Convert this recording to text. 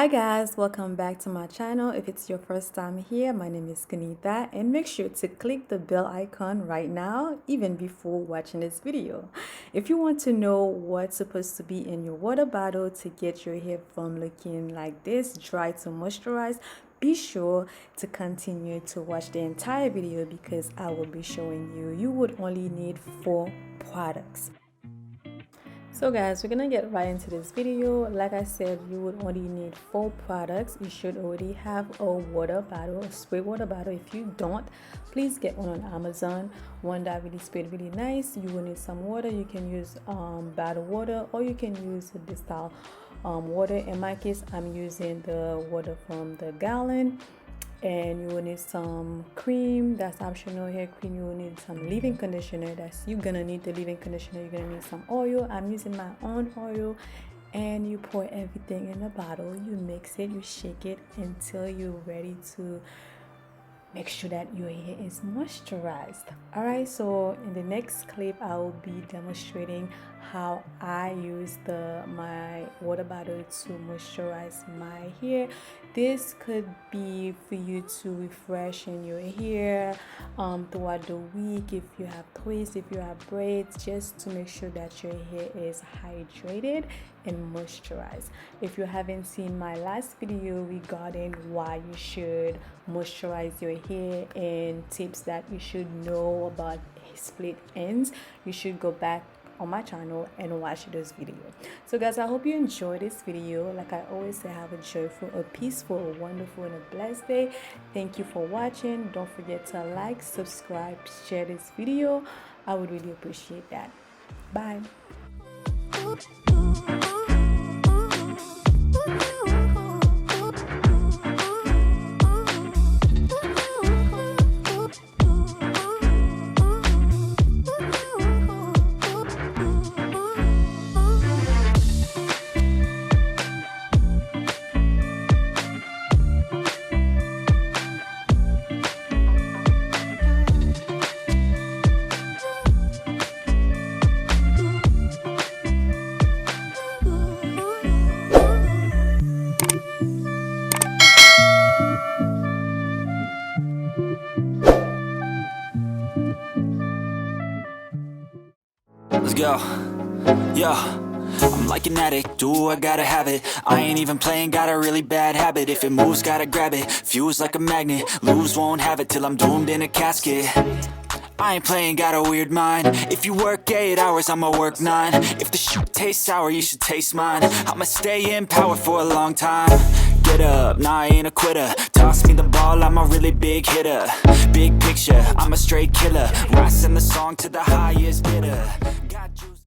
Hi guys, welcome back to my channel. If it's your first time here, my name is Kanita, and make sure to click the bell icon right now even before watching this video. If you want to know what's supposed to be in your water bottle to get your hair from looking like this, dry to moisturize, be sure to continue to watch the entire video because I will be showing you would only need 4 products. So guys, we're gonna get right into this video. Like I said, you would only need 4 products. You should already have a water bottle, a spray water bottle. If you don't, please get one on Amazon, one that really sprayed really nice. You will need some water. You can use bottled water, or you can use distilled water. In my case, I'm using the water from the gallon. And you will need some cream, that's optional, hair cream. You will need some leave-in conditioner, you're gonna need the leave-in conditioner. You're gonna need some oil. I'm using my own oil. And you pour everything in the bottle, you mix it, you shake it until you're ready to make sure that your hair is moisturized. All right, so in the next clip I will be demonstrating how I use my water bottle to moisturize my hair. This could be for you to refresh in your hair throughout the week, if you have twists, if you have braids, just to make sure that your hair is hydrated and moisturized. If you haven't seen my last video regarding why you should moisturize your hair and tips that you should know about split ends, you should go back on my channel and watch this video. So guys, I hope you enjoyed this video. Like I always say, have a joyful, a peaceful, a wonderful, and a blessed day. Thank you for watching. Don't forget to like, subscribe, share this video. I would really appreciate that. Bye. Let's go, yo. I'm like an addict, do I gotta have it. I ain't even playing, got a really bad habit. If it moves, gotta grab it, fuse like a magnet. Lose, won't have it till I'm doomed in a casket. I ain't playing, got a weird mind. If you work 8 hours, I'ma work 9. If the shit tastes sour, you should taste mine. I'ma stay in power for a long time. Get up, nah, I ain't a quitter. Toss me the ball, I'm a really big hitter. Big picture, I'm a straight killer. Rising the song to the highest bidder.